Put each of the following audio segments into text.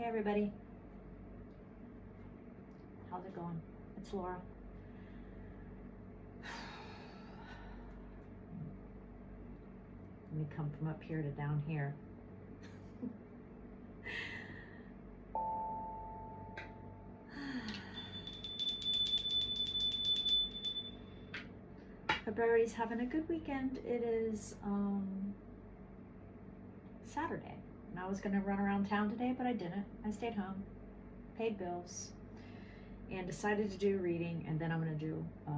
Hey everybody, how's it going? It's Laura. Let me come from up here to down here. Hope everybody's having a good weekend. It is Saturday, and I was gonna run around town today, but I didn't. I stayed home, paid bills, and decided to do reading, and then I'm gonna do a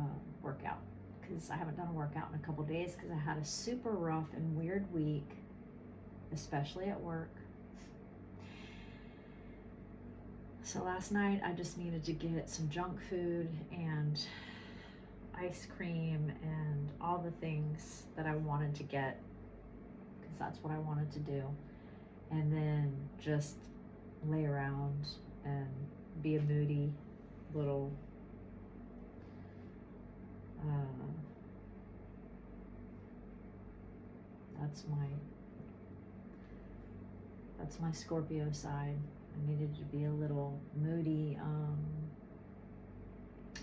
workout because I haven't done a workout in a couple days because I had a super rough and weird week, especially at work. So last night I just needed to get some junk food and ice cream and all the things that I wanted to get because that's what I wanted to do, and then just lay around and be a moody little that's my Scorpio side. I needed to be a little moody,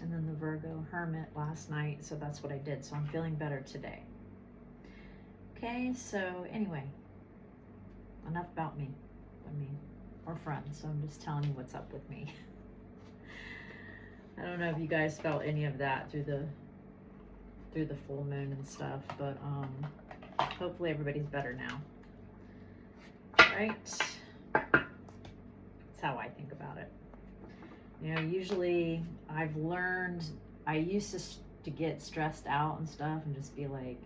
and then the Virgo Hermit last night, so that's what I did. So I'm feeling better today. Okay, so anyway, enough about me. We're friends, so I'm just telling you what's up with me. I don't know if you guys felt any of that through the full moon and stuff, but hopefully everybody's better now. Right? That's how I think about it. You know, usually I've learned, I used to get stressed out and stuff and just be like,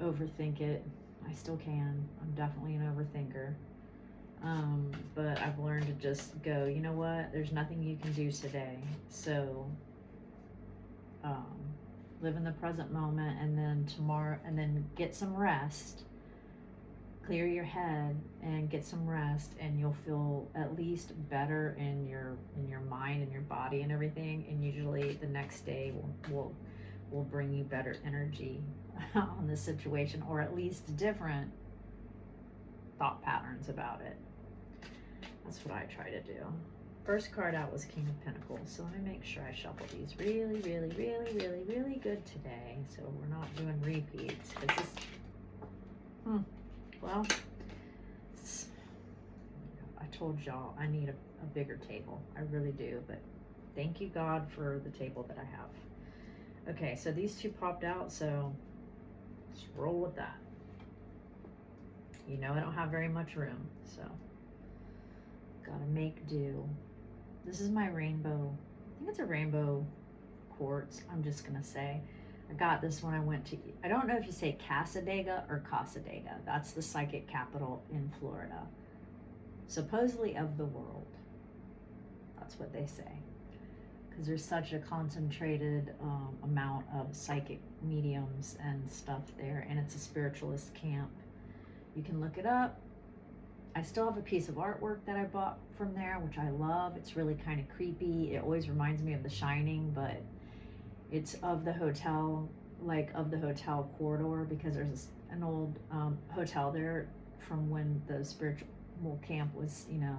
overthink it. I still can. I'm definitely an overthinker. But I've learned to just go, you know what, there's nothing you can do today. So live in the present moment, and then tomorrow, and then get some rest. Clear your head and get some rest, and you'll feel at least better in your mind and your body and everything. And usually the next day will bring you better energy on the situation, or at least different thought patterns about it. That's what I try to do. First card out was King of Pentacles, so let me make sure I shuffle these really good today, so we're not doing repeats. Well, I told y'all I need a bigger table. I really do, but thank you, God, for the table that I have. Okay, so these two popped out, so let's roll with that. You know I don't have very much room, so gotta make do. This is my rainbow. I think it's a rainbow quartz, I'm just gonna say. I got this when I went to, I don't know if you say Casadega or Casadega. That's the psychic capital in Florida. Supposedly of the world. That's what they say. Because there's such a concentrated amount of psychic mediums and stuff there. And it's a spiritualist camp. You can look it up. I still have a piece of artwork that I bought from there, which I love. It's really kind of creepy. It always reminds me of The Shining, but it's of the hotel, like of the hotel corridor, because there's an old hotel there from when the spiritual camp was, you know,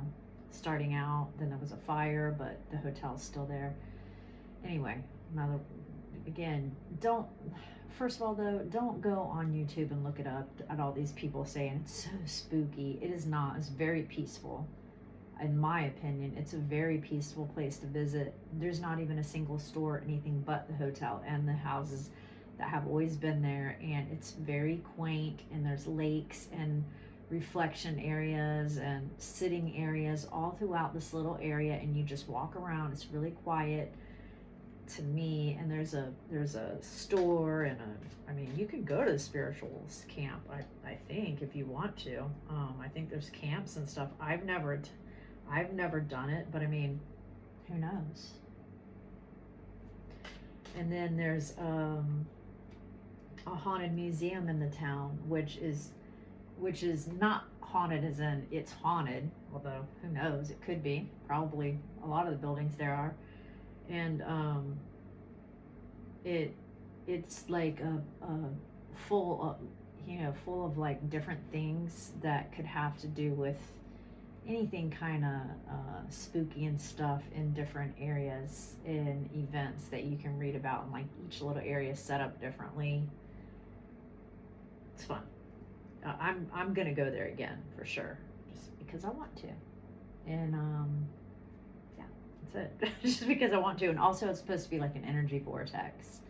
starting out. Then there was a fire, but the hotel's still there. Anyway, again, first of all though, don't go on YouTube and look it up at all these people saying it's so spooky. It is not. It's very peaceful. In my opinion, it's a very peaceful place to visit. There's not even a single store, anything but the hotel and the houses that have always been there. And it's very quaint, and there's lakes and reflection areas and sitting areas all throughout this little area. And you just walk around. It's really quiet to me. And there's a store and I mean, you can go to the spirituals camp, I think, if you want to. I think there's camps and stuff. I've never done it, but I mean, who knows? And then there's a haunted museum in the town, which is not haunted as in it's haunted, although who knows, it could be. Probably a lot of the buildings there are. And it's like a full you know, full of like different things that could have to do with anything kind of spooky and stuff in different areas in events that you can read about, and like each little area is set up differently. It's fun. I'm gonna go there again for sure, just because I want to, and yeah, that's it. Just because I want to, and also it's supposed to be like an energy vortex,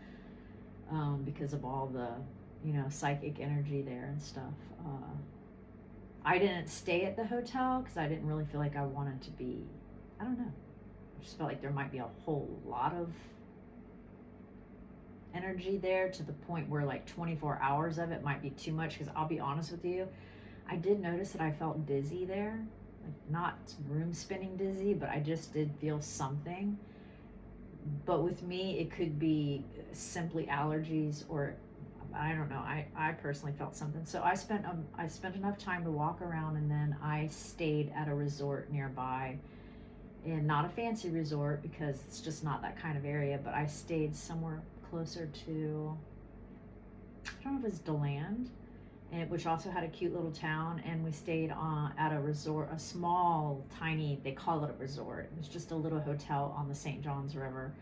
because of all the, you know, psychic energy there and stuff. I didn't stay at the hotel because I didn't really feel like I wanted to be, I don't know, I just felt like there might be a whole lot of energy there, to the point where like 24 hours of it might be too much. Because I'll be honest with you, I did notice that I felt dizzy there, like not room spinning dizzy, but I just did feel something. But with me, it could be simply allergies, or I don't know. I personally felt something. So I spent enough time to walk around, and then I stayed at a resort nearby, and not a fancy resort because it's just not that kind of area, but I stayed somewhere closer to, I don't know if it was DeLand, which also had a cute little town, and we stayed at a resort, a small, tiny, they call it a resort. It was just a little hotel on the St. Johns River.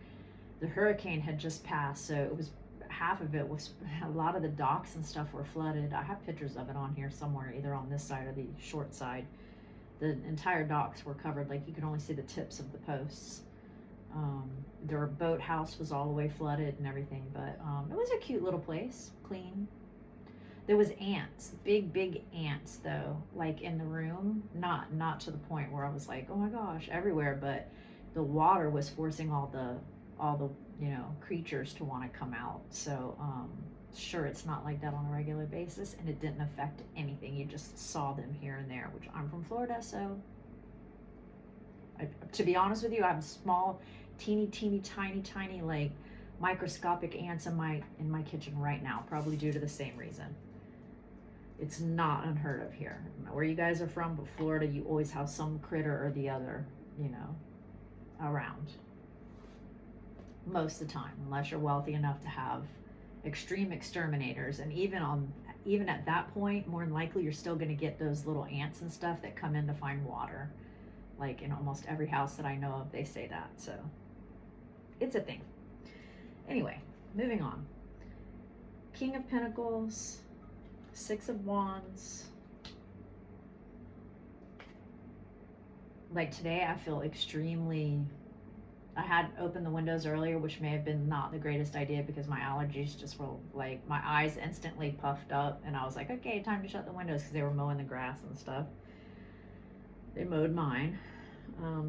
The hurricane had just passed, so it was, half of it was, a lot of the docks and stuff were flooded. I have pictures of it on here somewhere, either on this side or the short side. The entire docks were covered, like you could only see the tips of the posts. Their boathouse was all the way flooded and everything, but it was a cute little place, clean. There was ants, big ants though, like in the room, not to the point where I was like, oh my gosh, everywhere, but the water was forcing all the you know, creatures to want to come out. So sure, it's not like that on a regular basis, and it didn't affect anything. You just saw them here and there, which I'm from Florida, so to be honest with you, I have small, teeny tiny like microscopic ants in my kitchen right now, probably due to the same reason. It's not unheard of here. I don't know where you guys are from, but Florida, you always have some critter or the other, you know, around. Most of the time, unless you're wealthy enough to have extreme exterminators. And even at that point, more than likely, you're still going to get those little ants and stuff that come in to find water. Like in almost every house that I know of, they say that. So it's a thing. Anyway, moving on. King of Pentacles, Six of Wands. Like today, I feel extremely, I had opened the windows earlier, which may have been not the greatest idea because my allergies just were like, my eyes instantly puffed up, and I was like, okay, time to shut the windows, because they were mowing the grass and stuff. They mowed mine.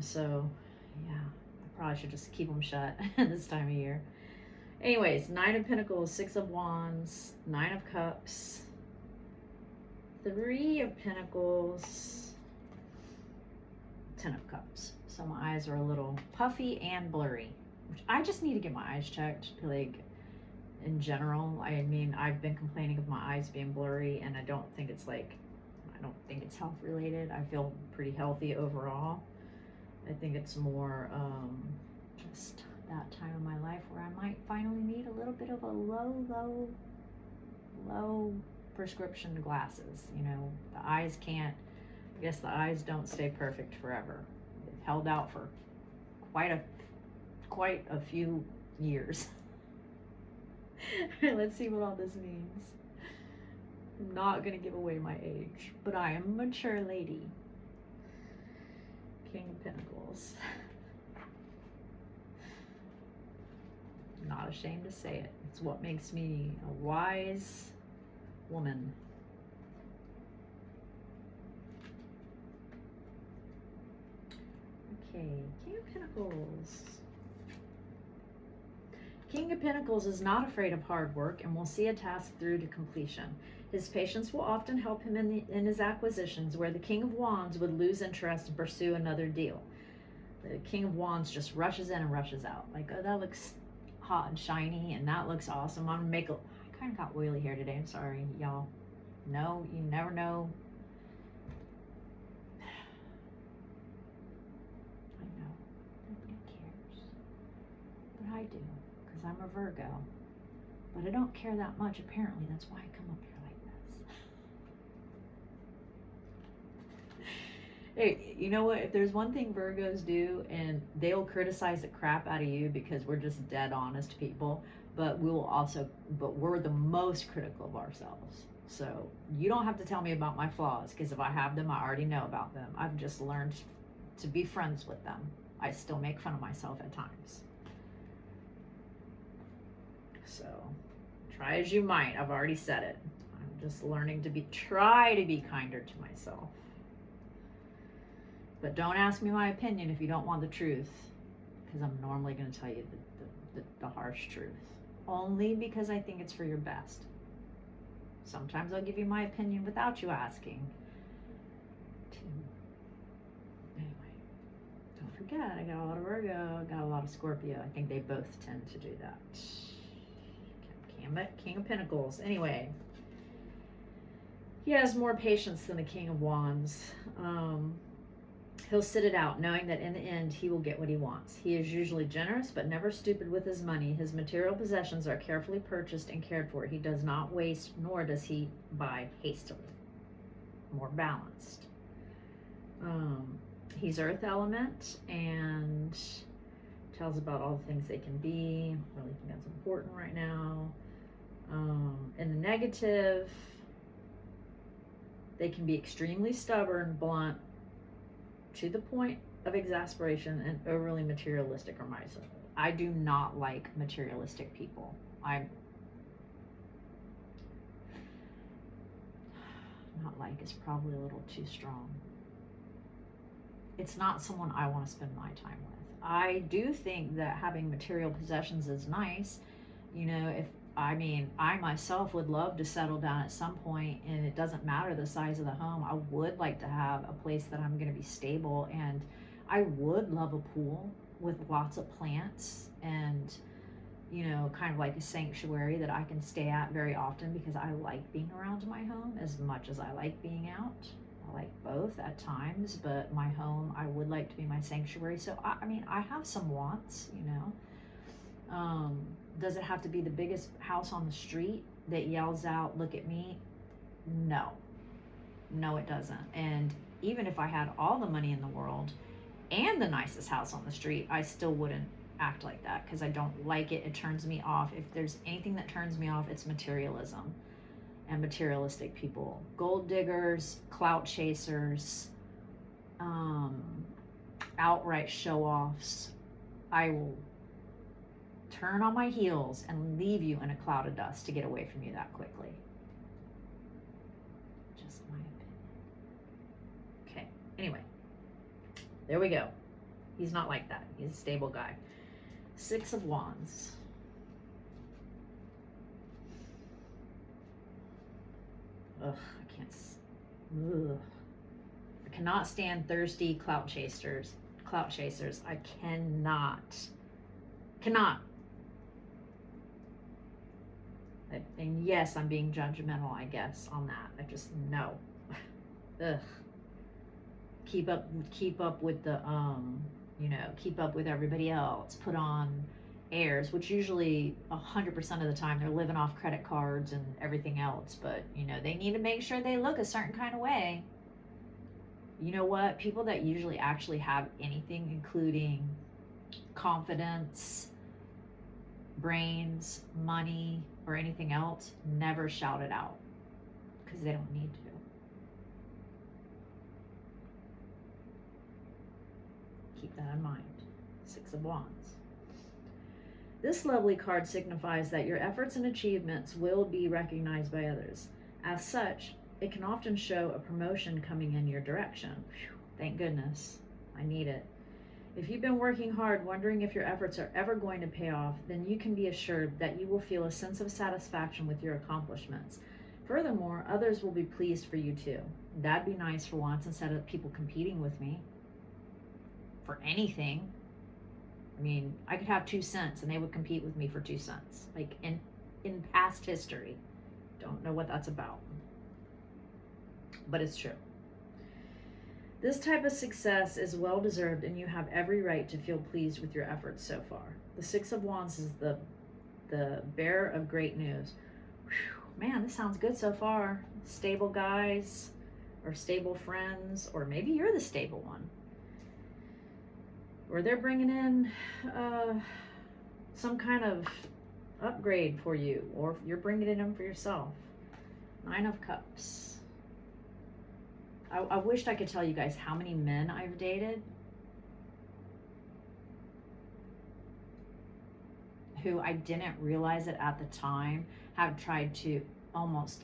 So yeah, I probably should just keep them shut this time of year. Anyways, Nine of Pentacles, Six of Wands, Nine of Cups, Three of Pentacles, Ten of Cups. So my eyes are a little puffy and blurry, which I just need to get my eyes checked. Like in general, I mean, I've been complaining of my eyes being blurry, and I don't think it's health related. I feel pretty healthy overall. I think it's more just that time of my life where I might finally need a little bit of a low prescription glasses. You know, the eyes can't, I guess the eyes don't stay perfect forever. They've held out for quite a few years. Let's see what all this means. I'm not going to give away my age, but I am a mature lady. King of Pentacles. Not ashamed to say it. It's what makes me a wise woman. Okay, King of Pentacles. King of Pentacles is not afraid of hard work and will see a task through to completion. His patience will often help him in his acquisitions, where the King of Wands would lose interest and pursue another deal. The King of Wands just rushes in and rushes out. Like, oh, that looks hot and shiny, and that looks awesome. I'm gonna make I kind of got oily hair today. I'm sorry, y'all. No, you never know. I know. Nobody cares. But I do, because I'm a Virgo. But I don't care that much, apparently. That's why I come up here like this. Hey, you know what? If there's one thing Virgos do, and they'll criticize the crap out of you because we're just dead honest people, but we're the most critical of ourselves. So you don't have to tell me about my flaws, because if I have them, I already know about them. I've just learned to be friends with them. I still make fun of myself at times. So try as you might. I've already said it. I'm just learning to try to be kinder to myself. But don't ask me my opinion if you don't want the truth, because I'm normally going to tell you the harsh truth. Only because I think it's for your best. Sometimes I'll give you my opinion without you asking. Anyway, don't forget, I got a lot of Virgo, I got a lot of Scorpio. I think they both tend to do that. King of Pentacles. Anyway, he has more patience than the King of Wands. He'll sit it out, knowing that in the end he will get what he wants. He is usually generous, but never stupid with his money. His material possessions are carefully purchased and cared for. He does not waste, nor does he buy hastily. More balanced. He's earth element and tells about all the things they can be. I really think that's important right now. In the negative, they can be extremely stubborn, blunt, to the point of exasperation, and overly materialistic or miserly. I do not like materialistic people. Not like is probably a little too strong. It's not someone I want to spend my time with. I do think that having material possessions is nice. You know, I myself would love to settle down at some point, and it doesn't matter the size of the home. I would like to have a place that I'm going to be stable, and I would love a pool with lots of plants and, you know, kind of like a sanctuary that I can stay at very often, because I like being around my home as much as I like being out. I like both at times, but my home, I would like to be my sanctuary. So, I have some wants, you know. Does it have to be the biggest house on the street that yells out, "Look at me"? No, it doesn't. And even if I had all the money in the world and the nicest house on the street, I still wouldn't act like that, because I don't like it. It turns me off. If there's anything that turns me off, it's materialism and materialistic people. Gold diggers, clout chasers, outright show-offs. I will turn on my heels and leave you in a cloud of dust to get away from you that quickly. Just my opinion. Okay, anyway, there we go. He's not like that. He's a stable guy. Six of Wands. Ugh, I cannot stand thirsty clout chasers. I cannot. And yes, I'm being judgmental, I guess, on that. I just, no. Ugh. Keep up with the, keep up with everybody else. Put on airs, which usually 100% of the time they're living off credit cards and everything else. But, you know, they need to make sure they look a certain kind of way. You know what? People that usually actually have anything, including confidence, brains, money, or anything else, never shout it out, because they don't need to. Keep that in mind. Six of Wands. This lovely card signifies that your efforts and achievements will be recognized by others. As such, it can often show a promotion coming in your direction. Whew, thank goodness. I need it. If you've been working hard, wondering if your efforts are ever going to pay off, then you can be assured that you will feel a sense of satisfaction with your accomplishments. Furthermore, others will be pleased for you too. That'd be nice for once, instead of people competing with me for anything. I mean, I could have 2 cents and they would compete with me for 2 cents. Like in past history. Don't know what that's about. But it's true. This type of success is well-deserved, and you have every right to feel pleased with your efforts so far. The Six of Wands is the bearer of great news. Whew, man, this sounds good so far. Stable guys, or stable friends, or maybe you're the stable one. Or they're bringing in some kind of upgrade for you, or you're bringing it in for yourself. 9 of Cups. I wished I could tell you guys how many men I've dated who I didn't realize it at the time have tried to almost,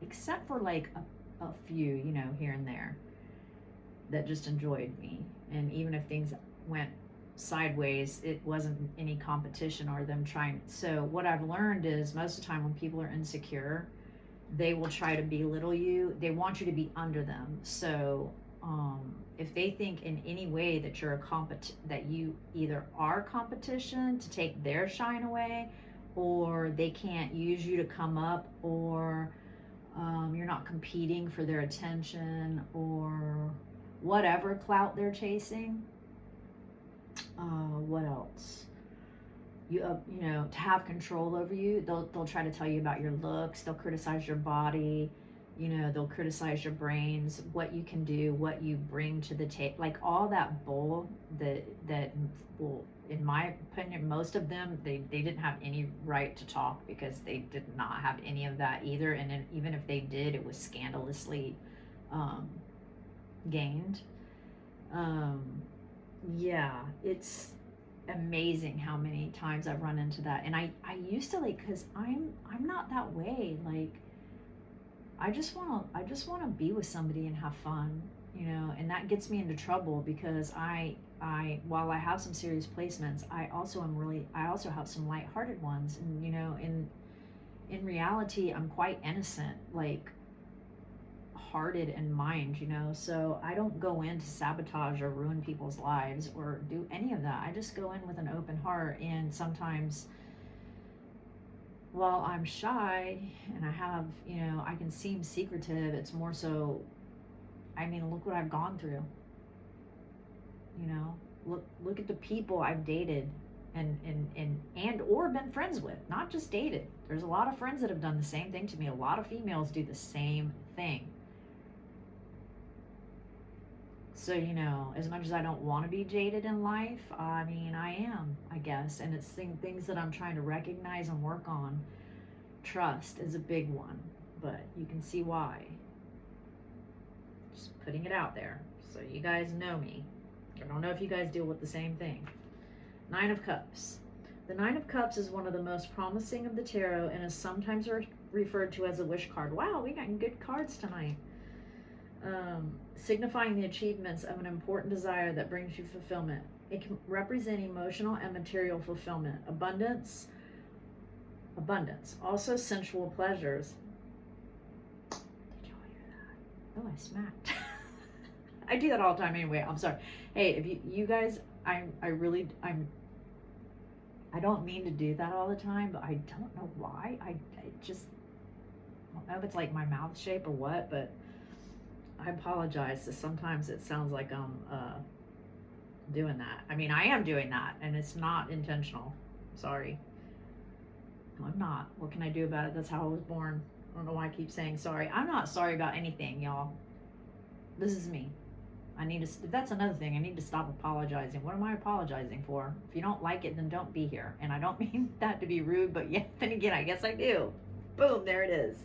except for like a few, you know, here and there, that just enjoyed me. And even if things went sideways, it wasn't any competition or them trying. So what I've learned is most of the time when people are insecure, they will try to belittle you. They want you to be under them. So if they think in any way that you're that you either are competition to take their shine away, or they can't use you to come up, or you're not competing for their attention, or whatever clout they're chasing. What else? You know, to have control over you, they'll try to tell you about your looks. They'll criticize your body. You know, they'll criticize your brains, what you can do, what you bring to the table, like all that bull that will, in my opinion, most of them, they didn't have any right to talk, because they did not have any of that either. And then even if they did, it was scandalously gained. Yeah, it's amazing how many times I've run into that. And I used to, like, because I'm not that way. Like, I just want to be with somebody and have fun, you know, and that gets me into trouble, because I while I have some serious placements, I also have some lighthearted ones. And, you know, in reality, I'm quite innocent, like hearted in mind, you know, so I don't go in to sabotage or ruin people's lives or do any of that. I just go in with an open heart. And sometimes, while I'm shy and I have, you know, I can seem secretive, it's more so, I mean, look what I've gone through. You know, look at the people I've dated and or been friends with, not just dated. There's a lot of friends that have done the same thing to me. A lot of females do the same thing. So, you know, as much as I don't want to be jaded in life, I mean, I am, I guess. And it's things that I'm trying to recognize and work on. Trust is a big one, but you can see why. Just putting it out there so you guys know me. I don't know if you guys deal with the same thing. 9 of Cups. The 9 of Cups is one of the most promising of the tarot and is sometimes referred to as a wish card. Wow, we got good cards tonight. Signifying the achievements of an important desire that brings you fulfillment. It can represent emotional and material fulfillment, abundance, also sensual pleasures. Did y'all hear that? Oh, I smacked. I do that all the time anyway. I'm sorry. Hey, if you guys, I don't mean to do that all the time, but I don't know why. I don't know if it's like my mouth shape or what, but I apologize. Sometimes it sounds like I'm doing that. I mean, I am doing that, and it's not intentional. Sorry. No, I'm not. What can I do about it? That's how I was born. I don't know why I keep saying sorry. I'm not sorry about anything, y'all. This is me. That's another thing. I need to stop apologizing. What am I apologizing for? If you don't like it, then don't be here. And I don't mean that to be rude, but yeah, then again, I guess I do. Boom, there it is.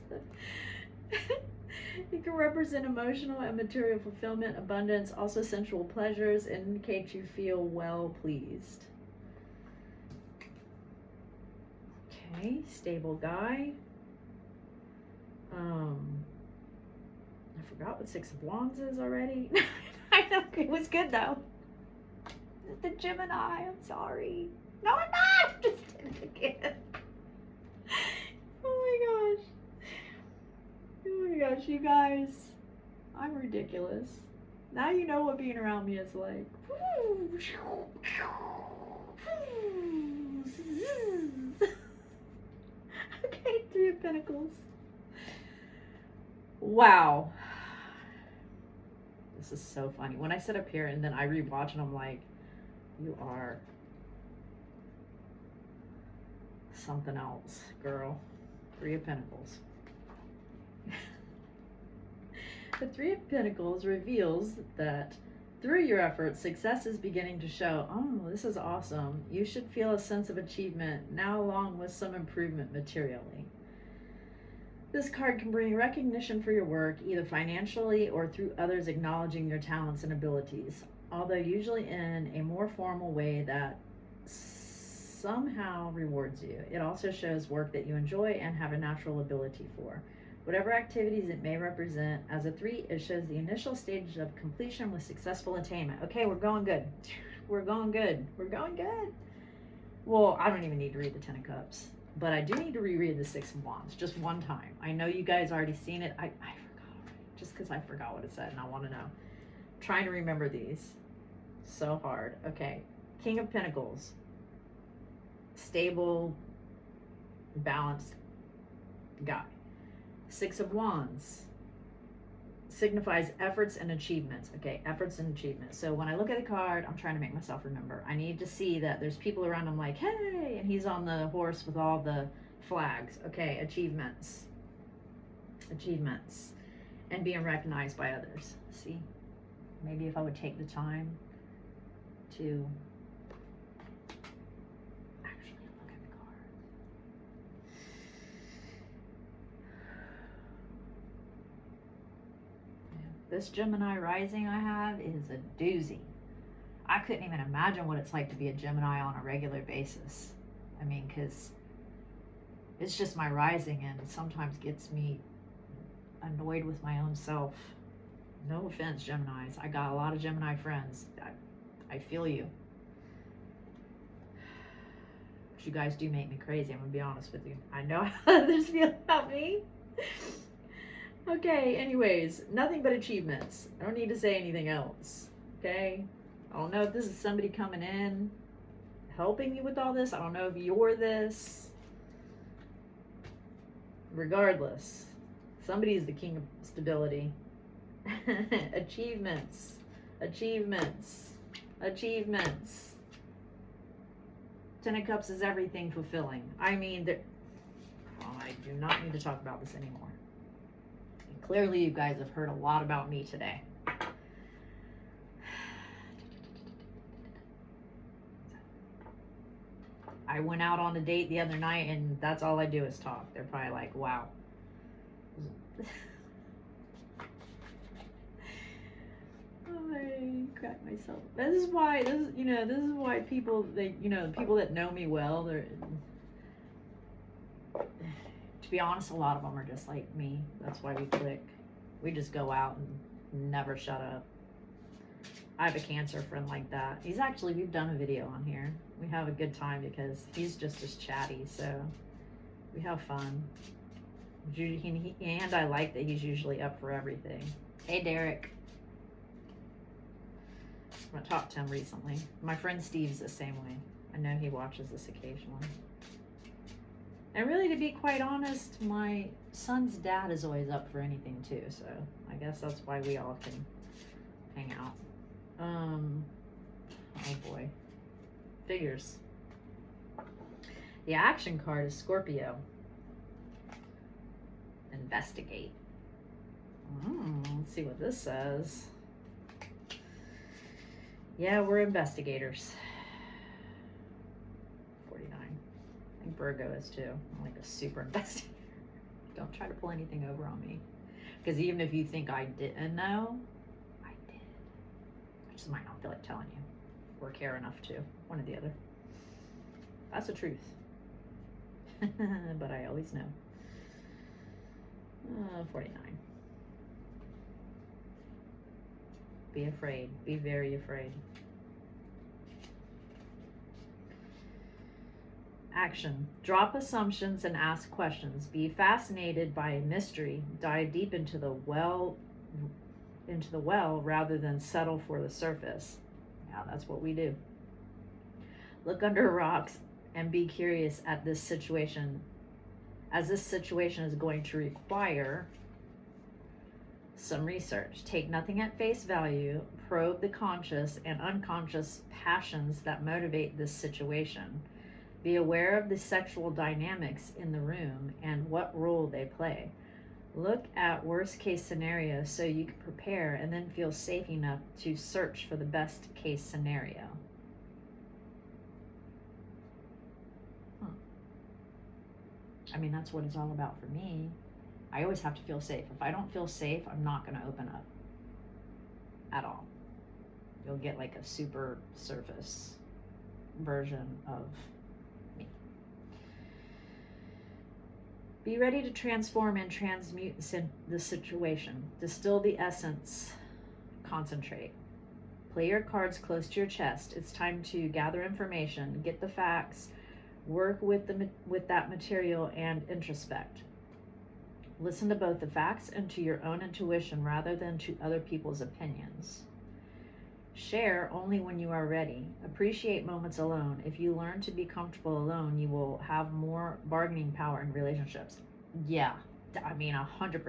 It can represent emotional and material fulfillment, abundance, also sensual pleasures, and indicate you feel well pleased. Okay, stable guy. I forgot what 6 of Wands is already. I know, it was good though. The Gemini, I'm sorry. No, I'm not! Just did it again. Oh my gosh. Oh my gosh, you guys. I'm ridiculous. Now you know what being around me is like. Okay, 3 of Pentacles. Wow. This is so funny. When I sit up here and then I rewatch and I'm like, you are something else, girl. 3 of Pentacles. The Three of Pentacles reveals that through your efforts, success is beginning to show. Oh, this is awesome. You should feel a sense of achievement now, along with some improvement materially. This card can bring recognition for your work, either financially or through others acknowledging your talents and abilities, although usually in a more formal way that somehow rewards you. It also shows work that you enjoy and have a natural ability for. Whatever activities it may represent, as a 3, it shows the initial stage of completion with successful attainment. Okay, we're going good. We're going good. We're going good. Well, I don't even need to read the 10 of Cups, but I do need to reread the 6 of Wands just one time. I know you guys already seen it. I forgot already, just because I forgot what it said and I want to know. I'm trying to remember these. So hard. Okay, King of Pentacles. Stable, balanced guy. 6 of Wands signifies efforts and achievements. Okay, efforts and achievements. So when I look at the card, I'm trying to make myself remember. I need to see that there's people around him like, hey, and he's on the horse with all the flags. Okay, achievements. Achievements. And being recognized by others. See? Maybe if I would take the time to this Gemini rising I have is a doozy. I couldn't even imagine what it's like to be a Gemini on a regular basis. I mean, because it's just my rising and sometimes gets me annoyed with my own self. No offense, Geminis. I got a lot of Gemini friends. I feel you. But you guys do make me crazy, I'm going to be honest with you. I know how others feel about me. Okay, anyways, nothing but achievements. I don't need to say anything else, okay? I don't know if this is somebody coming in, helping you with all this. I don't know if you're this. Regardless, somebody is the king of stability. Achievements, achievements, achievements. 10 of Cups is everything fulfilling. I mean, I do not need to talk about this anymore. Clearly, you guys have heard a lot about me today. I went out on a date the other night, and that's all I do is talk. They're probably like, wow. I crack myself. This is why people, people that know me well, to be honest, a lot of them are just like me. That's why we click. We just go out and never shut up. I have a Cancer friend like that. We've done a video on here. We have a good time because he's just as chatty, so we have fun. And I like that he's usually up for everything. Hey, Derek. I talked to him recently. My friend Steve's the same way. I know he watches this occasionally. And really, to be quite honest, my son's dad is always up for anything too, so I guess that's why we all can hang out. Oh boy. Figures. The action card is Scorpio. Investigate. Let's see what this says. Yeah, we're investigators. 49. I think Virgo is too. I'm like a super investigator. Don't try to pull anything over on me. Because even if you think I didn't know, I did. I just might not feel like telling you. Or care enough to. One or the other. That's the truth. But I always know. 49. Be afraid. Be very afraid. Action. Drop assumptions and ask questions. Be fascinated by a mystery. Dive deep into the well rather than settle for the surface. Yeah, that's what we do. Look under rocks and be curious at this situation, as this situation is going to require some research. Take nothing at face value. Probe the conscious and unconscious passions that motivate this situation. Be aware of the sexual dynamics in the room and what role they play. Look at worst case scenarios so you can prepare and then feel safe enough to search for the best case scenario. I mean, that's what it's all about for me. I always have to feel safe. If I don't feel safe, I'm not going to open up at all. You'll get like a super surface version of me. Be ready to transform and transmute the situation. Distill the essence. Concentrate. Play your cards close to your chest. It's time to gather information, get the facts, work with that material, and introspect. Listen to both the facts and to your own intuition rather than to other people's opinions. Share only when you are ready. Appreciate moments alone. If you learn to be comfortable alone, you will have more bargaining power in relationships. Yeah, I mean 100%.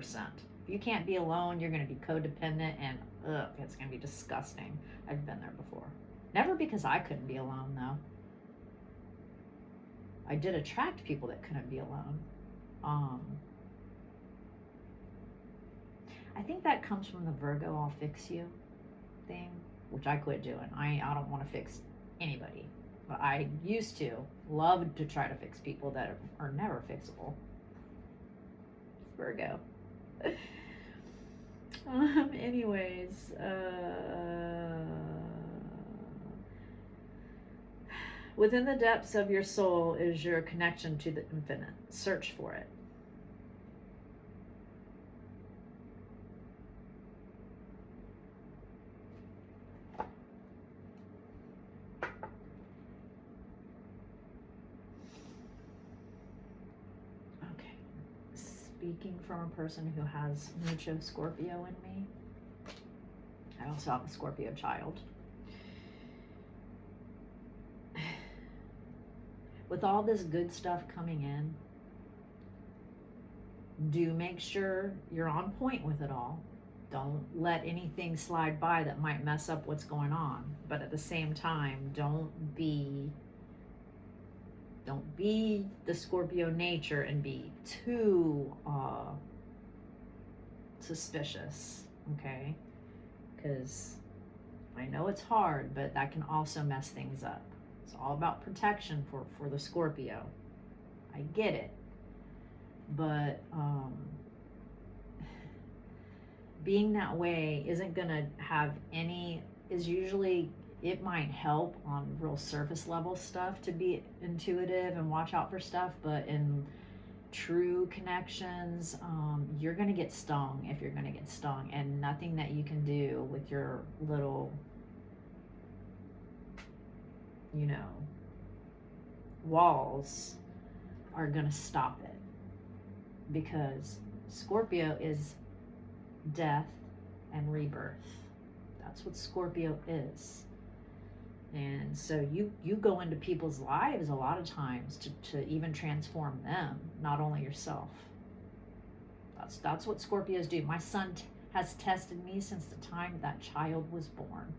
If you can't be alone, you're going to be codependent, and it's going to be disgusting. I've been there before. Never because I couldn't be alone, though. I did attract people that couldn't be alone. I think that comes from the Virgo I'll fix you thing, which I quit doing. I don't want to fix anybody. But I used to love to try to fix people that are never fixable. Virgo. Anyways, within the depths of your soul is your connection to the infinite. Search for it. Speaking from a person who has mucho Scorpio in me. I also have a Scorpio child. With all this good stuff coming in, do make sure you're on point with it all. Don't let anything slide by that might mess up what's going on. But at the same time, don't be the Scorpio nature and be too suspicious, okay? Because I know it's hard, but that can also mess things up. It's all about protection for the Scorpio. I get it. But being that way isn't going to have any, is usually, it might help on real surface level stuff to be intuitive and watch out for stuff, but in true connections, you're going to get stung if you're going to get stung, and nothing that you can do with your little, walls are going to stop it, because Scorpio is death and rebirth. That's what Scorpio is. And so you go into people's lives a lot of times to even transform them, not only yourself. That's what Scorpios do. My son has tested me since the time that child was born.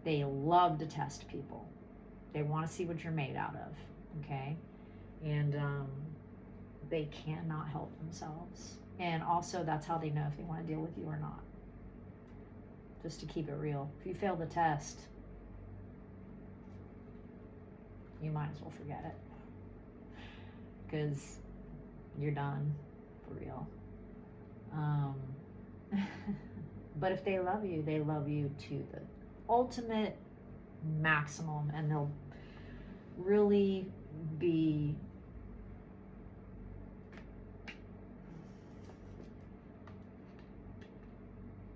They love to test people. They want to see what you're made out of, okay? And they cannot help themselves. And also, that's how they know if they want to deal with you or not. Just to keep it real. If you fail the test, you might as well forget it, because you're done for real. But if they love you to the ultimate maximum, and they'll really be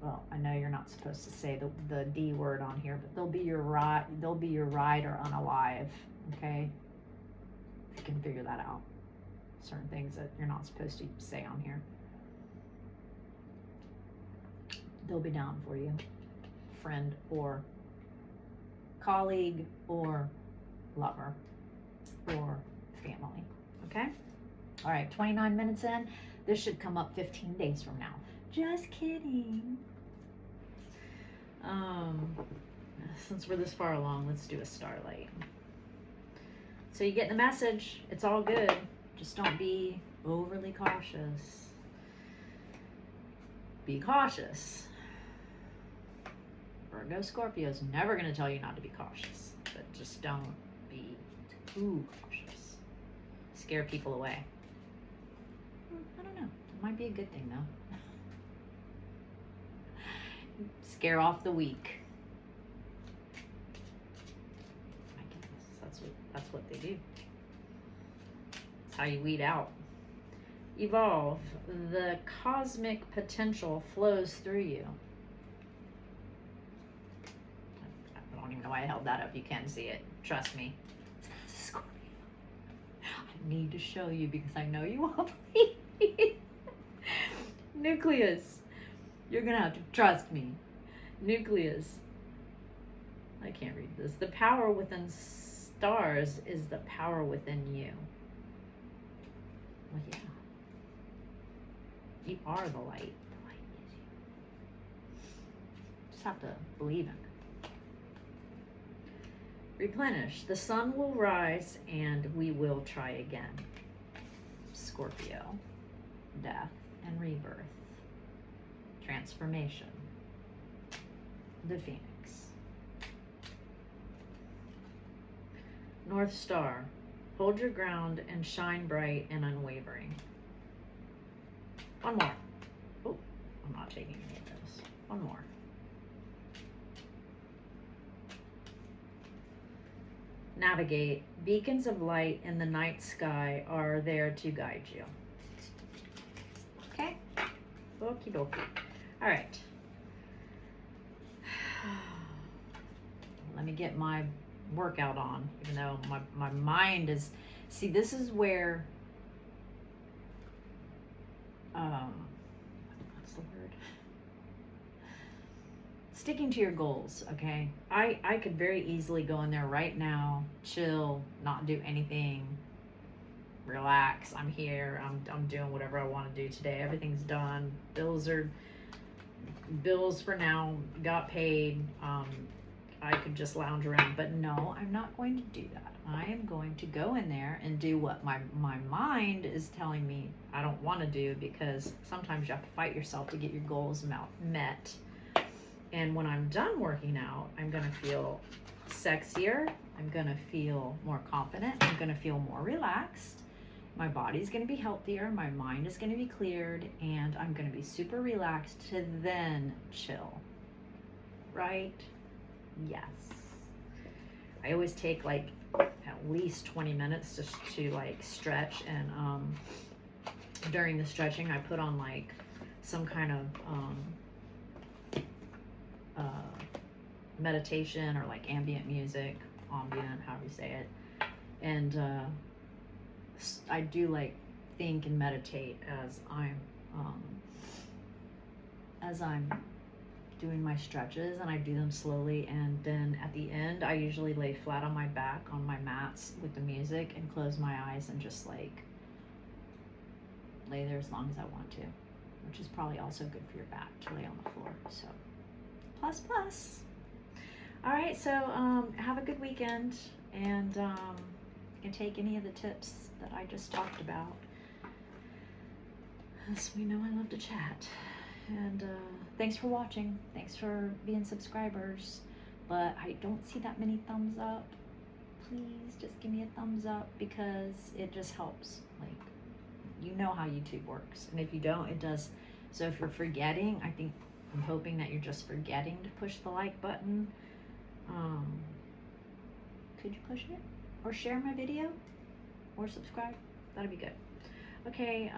well, I know you're not supposed to say the D word on here, but they'll be your ride or unalive, okay? If you can figure that out. Certain things that you're not supposed to say on here. They'll be down for you. Friend or colleague or lover or family, okay? All right, 29 minutes in. This should come up 15 days from now. Just kidding. Since we're this far along, let's do a starlight. So you get the message. It's all good. Just don't be overly cautious. Be cautious. Virgo, Scorpio's never going to tell you not to be cautious, but just don't be too cautious. Scare people away. I don't know. It might be a good thing, though. Scare off the weak. My goodness, that's what they do. That's how you weed out. Evolve. The cosmic potential flows through you. I don't even know why I held that up. You can see it. Trust me. It's not a Scorpio. I need to show you because I know you won't believe. Nucleus. You're going to have to trust me. Nucleus. I can't read this. The power within stars is the power within you. Well, yeah. You are the light. The light is you. Just have to believe in it. Replenish. The sun will rise and we will try again. Scorpio. Death and rebirth. Transformation. The Phoenix. North Star. Hold your ground and shine bright and unwavering. One more. Oh, I'm not taking any of those. One more. Navigate. Beacons of light in the night sky are there to guide you. Okay? Okie dokie. All right. Let me get my workout on, even though my mind is... See, this is where... what's the word? Sticking to your goals, okay? I could very easily go in there right now, chill, not do anything, relax. I'm here. I'm doing whatever I want to do today. Everything's done. Bills for now got paid. I could just lounge around, but no, I'm not going to do that. I am going to go in there and do what my mind is telling me I don't want to do, because sometimes you have to fight yourself to get your goals met. And when I'm done working out, I'm going to feel sexier. I'm going to feel more confident. I'm going to feel more relaxed. My body's going to be healthier. My mind is going to be cleared. And I'm going to be super relaxed to then chill. Right? Yes. I always take like at least 20 minutes just to like stretch, and during the stretching I put on like some kind of meditation or like ambient music, however you say it, and I do like think and meditate as I'm doing my stretches, and I do them slowly, and then at the end I usually lay flat on my back on my mats with the music and close my eyes and just like lay there as long as I want to, which is probably also good for your back to lay on the floor. So plus. All right, so have a good weekend, and you can take any of the tips that I just talked about, as we know I love to chat. And thanks for watching. Thanks for being subscribers. But I don't see that many thumbs up. Please just give me a thumbs up, because it just helps. Like, you know how YouTube works. And if you don't, it does. So if you're forgetting, I'm hoping that you're just forgetting to push the like button. Could you push it? Or share my video? Or subscribe? That'd be good. Okay,